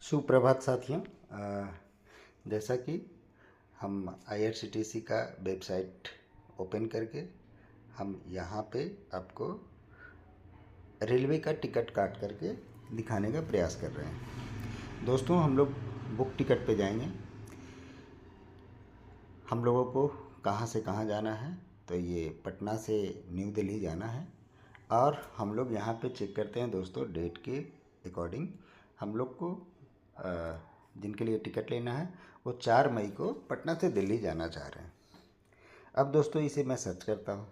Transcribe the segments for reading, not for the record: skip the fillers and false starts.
सुप्रभात साथियों। जैसा कि हम आईआरसीटीसी का वेबसाइट ओपन करके हम यहाँ पे आपको रेलवे का टिकट काट करके दिखाने का प्रयास कर रहे हैं। दोस्तों, हम लोग बुक टिकट पे जाएंगे। हम लोगों को कहाँ से कहाँ जाना है, तो ये पटना से न्यू दिल्ली जाना है। और हम लोग यहाँ पे चेक करते हैं दोस्तों, डेट के अकॉर्डिंग हम लोग को जिनके लिए टिकट लेना है वो 4 मई को पटना से दिल्ली जाना चाह रहे हैं। अब दोस्तों इसे मैं सर्च करता हूँ।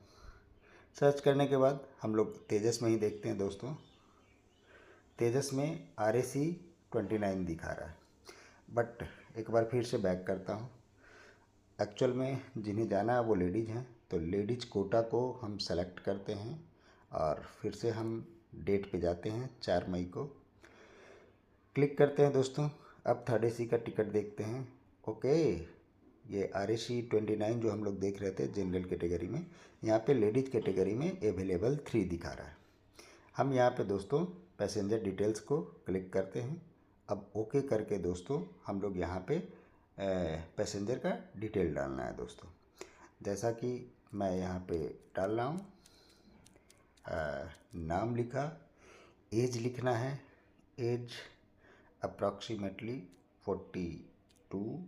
सर्च करने के बाद हम लोग तेजस में ही देखते हैं दोस्तों। तेजस में RAC 29 दिखा रहा है, बट एक बार फिर से बैक करता हूँ। एक्चुअल में जिन्हें जाना है वो लेडीज़ हैं, तो लेडीज़ कोटा को हम सेलेक्ट करते हैं और फिर से हम डेट पे जाते हैं। 4 मई को क्लिक करते हैं दोस्तों। अब थर्ड AC का टिकट देखते हैं। ओके, ये RAC 29 जो हम लोग देख रहे थे जनरल कैटेगरी में, यहाँ पे लेडीज़ कैटेगरी में अवेलेबल 3 दिखा रहा है। हम यहाँ पे दोस्तों पैसेंजर डिटेल्स को क्लिक करते हैं। अब ओके करके दोस्तों हम लोग यहाँ पे पैसेंजर का डिटेल डालना है दोस्तों। जैसा कि मैं यहाँ पे डाल रहा हूँ, नाम लिखा, एज लिखना है, एज अप्रॉक्सीमेटली 42,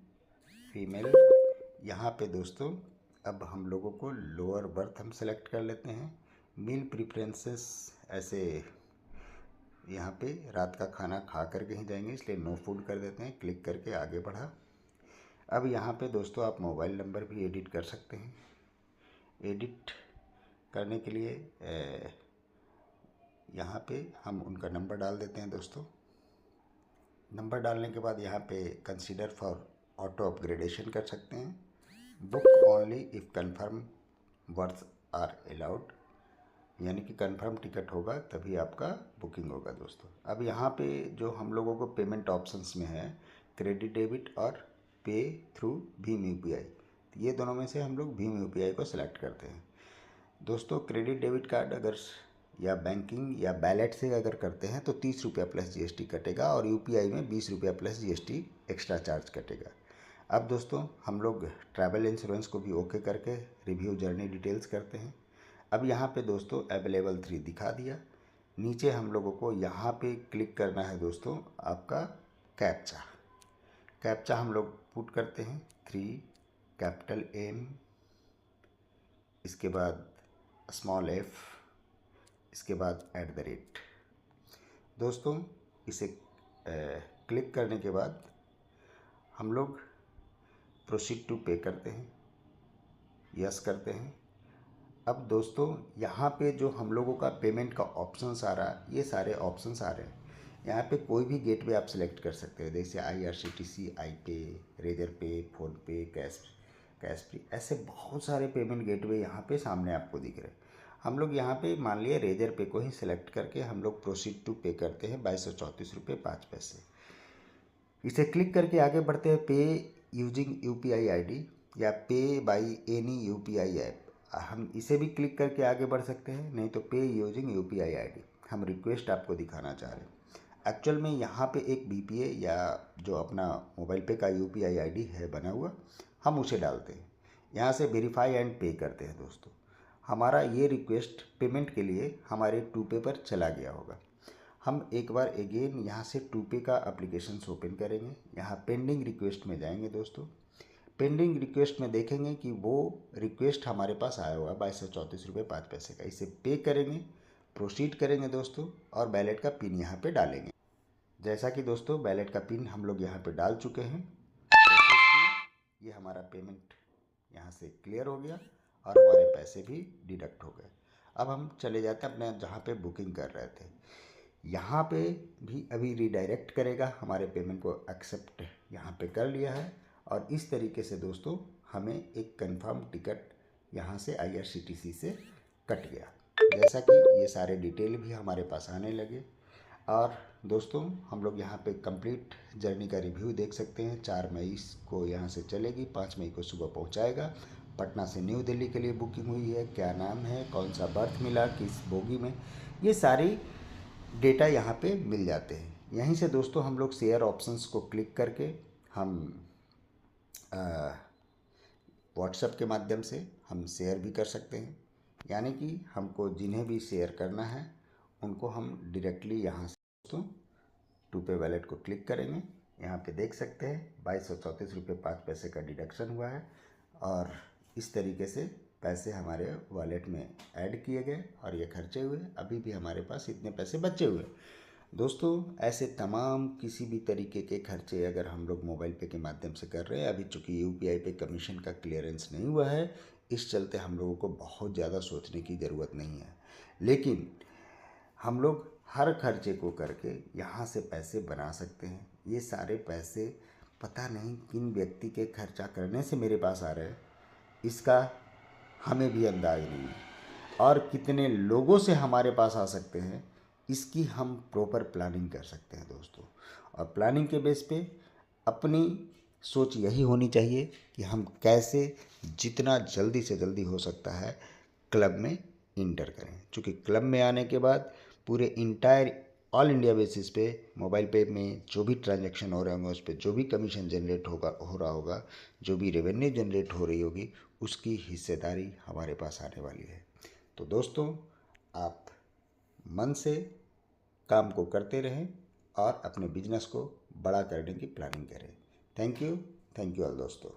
फीमेल। यहाँ पे दोस्तों अब हम लोगों को लोअर बर्थ हम सेलेक्ट कर लेते हैं। मील प्रिफरेंसेस, ऐसे यहाँ पे रात का खाना खा करके ही जाएंगे, इसलिए नो फूड कर देते हैं। क्लिक करके आगे बढ़ा। अब यहाँ पे दोस्तों आप मोबाइल नंबर भी एडिट कर सकते हैं। एडिट करने के लिए यहाँ पे हम उनका नंबर डाल देते हैं दोस्तों। नंबर डालने के बाद यहाँ पे कंसीडर फॉर ऑटो अपग्रेडेशन कर सकते हैं। Book only if confirm berth are allowed, यानी कि कंफर्म टिकट होगा तभी आपका बुकिंग होगा दोस्तों। अब यहाँ पे जो हम लोगों को पेमेंट ऑप्शंस में है, क्रेडिट डेबिट और पे थ्रू भीम UPI, ये दोनों में से हम लोग भीम UPI को सिलेक्ट करते हैं दोस्तों। क्रेडिट डेबिट कार्ड अगर या बैंकिंग या बैलेट से अगर करते हैं तो 30 रुपया प्लस GST कटेगा और UPI में 20 रुपया प्लस GST एक्स्ट्रा चार्ज कटेगा। अब दोस्तों हम लोग ट्रैवल इंश्योरेंस को भी ओके करके रिव्यू जर्नी डिटेल्स करते हैं। अब यहाँ पे दोस्तों अवेलेबल 3 दिखा दिया। नीचे हम लोगों को यहाँ पे क्लिक करना है दोस्तों आपका कैप्चा। कैप्चा हम लोग पुट करते हैं 3 कैपिटल M, इसके बाद स्मॉल f, इसके बाद @ दोस्तों इसे क्लिक करने के बाद हम लोग प्रोसीड टू पे करते हैं, यस करते हैं। अब दोस्तों यहाँ पे जो हम लोगों का पेमेंट का ऑप्शंस आ रहा है, ये सारे ऑप्शंस आ रहे हैं। यहाँ पे कोई भी गेटवे आप सिलेक्ट कर सकते हैं, जैसे IRCTC, iPay, Razorpay, PhonePe, cash free, ऐसे बहुत सारे पेमेंट गेटवे यहाँ पे सामने आपको दिख रहे हैं। हम लोग यहाँ पे मान लिया रेजरपे को ही सिलेक्ट करके हम लोग प्रोसीड टू पे करते हैं 2234 रुपये 5 पैसे। इसे क्लिक करके आगे बढ़ते हैं। पे यूजिंग UPI ID या पे बाई एनी UPI ऐप, हम इसे भी क्लिक करके आगे बढ़ सकते हैं, नहीं तो पे यूजिंग UPI ID हम रिक्वेस्ट आपको दिखाना चाह रहे हैं। एक्चुअल में यहाँ पे एक BPA या जो अपना मोबाइल पे का UPI ID है बना हुआ, हम उसे डालते हैं। यहाँ से वेरीफाई एंड पे करते हैं दोस्तों। हमारा ये रिक्वेस्ट पेमेंट के लिए हमारे 2Pay पर चला गया होगा। हम एक बार अगेन यहाँ से 2Pay का एप्लीकेशन ओपन करेंगे। यहाँ पेंडिंग रिक्वेस्ट में जाएंगे दोस्तों। पेंडिंग रिक्वेस्ट में देखेंगे कि वो रिक्वेस्ट हमारे पास आया हुआ 2234 रुपये 5 पैसे का। इसे पे करेंगे, प्रोसीड करेंगे दोस्तों और बैलेट का पिन यहाँ पे डालेंगे। जैसा कि दोस्तों बैलेट का पिन हम लोग यहाँ पे डाल चुके हैं, ये हमारा पेमेंट यहाँ से क्लियर हो गया और हमारे पैसे भी डिडक्ट हो गए। अब हम चले जाते हैं अपने जहाँ पे बुकिंग कर रहे थे, यहाँ पे भी अभी रिडायरेक्ट करेगा। हमारे पेमेंट को एक्सेप्ट यहाँ पे कर लिया है और इस तरीके से दोस्तों हमें एक कंफर्म टिकट यहाँ से IRCTC से कट गया। जैसा कि ये सारे डिटेल भी हमारे पास आने लगे। और दोस्तों हम लोग यहाँ पे कंप्लीट जर्नी का रिव्यू देख सकते हैं। 4 मई को यहाँ से चलेगी, 5 मई को सुबह पहुँचाएगा। पटना से न्यू दिल्ली के लिए बुकिंग हुई है, क्या नाम है, कौन सा बर्थ मिला, किस बोगी में, ये सारी डेटा यहाँ पे मिल जाते हैं। यहीं से दोस्तों हम लोग शेयर ऑप्शंस को क्लिक करके हम व्हाट्सएप के माध्यम से हम शेयर भी कर सकते हैं। यानी कि हमको जिन्हें भी शेयर करना है उनको हम डायरेक्टली यहाँ से दोस्तों टू पे वैलेट को क्लिक करेंगे। यहाँ पे देख सकते हैं 2234 रुपये 5 पैसे का डिडक्शन हुआ है और इस तरीके से पैसे हमारे वॉलेट में ऐड किए गए और ये खर्चे हुए। अभी भी हमारे पास इतने पैसे बचे हुए। दोस्तों ऐसे तमाम किसी भी तरीके के खर्चे अगर हम लोग मोबाइल पे के माध्यम से कर रहे हैं, अभी चूँकि यूपीआई पे कमीशन का क्लियरेंस नहीं हुआ है, इस चलते हम लोगों को बहुत ज़्यादा सोचने की ज़रूरत नहीं है। लेकिन हम लोग हर खर्चे को करके यहाँ से पैसे बना सकते हैं। ये सारे पैसे पता नहीं किन व्यक्ति के खर्चा करने से मेरे पास आ रहे हैं, इसका हमें भी अंदाज़ नहीं है। और कितने लोगों से हमारे पास आ सकते हैं इसकी हम प्रॉपर प्लानिंग कर सकते हैं दोस्तों। और प्लानिंग के बेस पे अपनी सोच यही होनी चाहिए कि हम कैसे जितना जल्दी से जल्दी हो सकता है क्लब में इंटर करें। क्योंकि क्लब में आने के बाद पूरे इंटायर ऑल इंडिया बेसिस पे मोबाइल पे में जो भी ट्रांजैक्शन हो रहे होंगे उस पर जो भी कमीशन जनरेट हो रहा होगा, जो भी रेवेन्यू जनरेट हो रही होगी, उसकी हिस्सेदारी हमारे पास आने वाली है। तो दोस्तों आप मन से काम को करते रहें और अपने बिजनेस को बड़ा करने की प्लानिंग करें। थैंक यू ऑल दोस्तों।